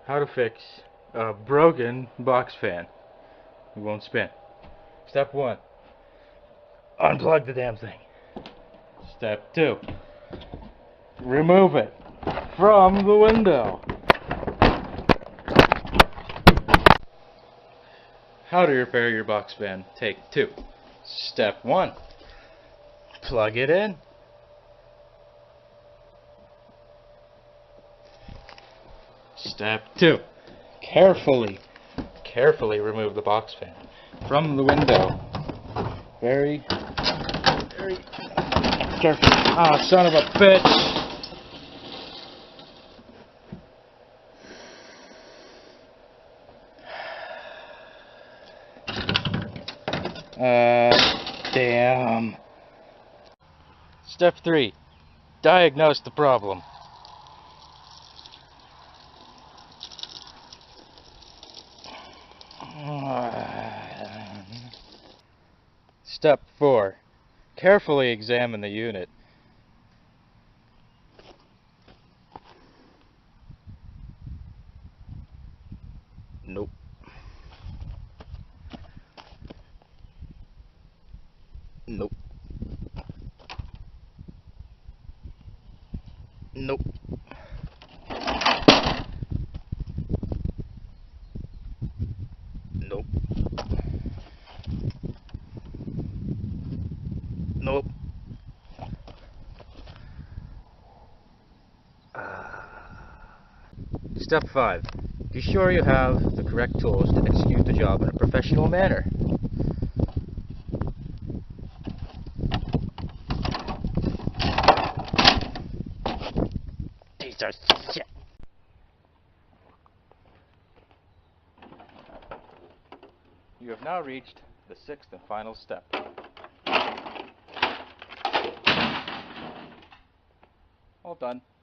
How to fix a broken box fan. It won't spin. Step 1. Unplug the damn thing. Step 2. Remove it from the window. How to repair your box fan. Take 2. Step 1. Plug it in. Step 2. Carefully remove the box fan from the window. Very carefully. Ah, son of a bitch! Damn. Step 3. Diagnose the problem. Step 4. Carefully examine the unit. Nope. Nope. Nope. Nope. Nope. Step 5. Be sure you have the correct tools to execute the job in a professional manner. Piece of shit. You have now reached the 6th and final step. All done.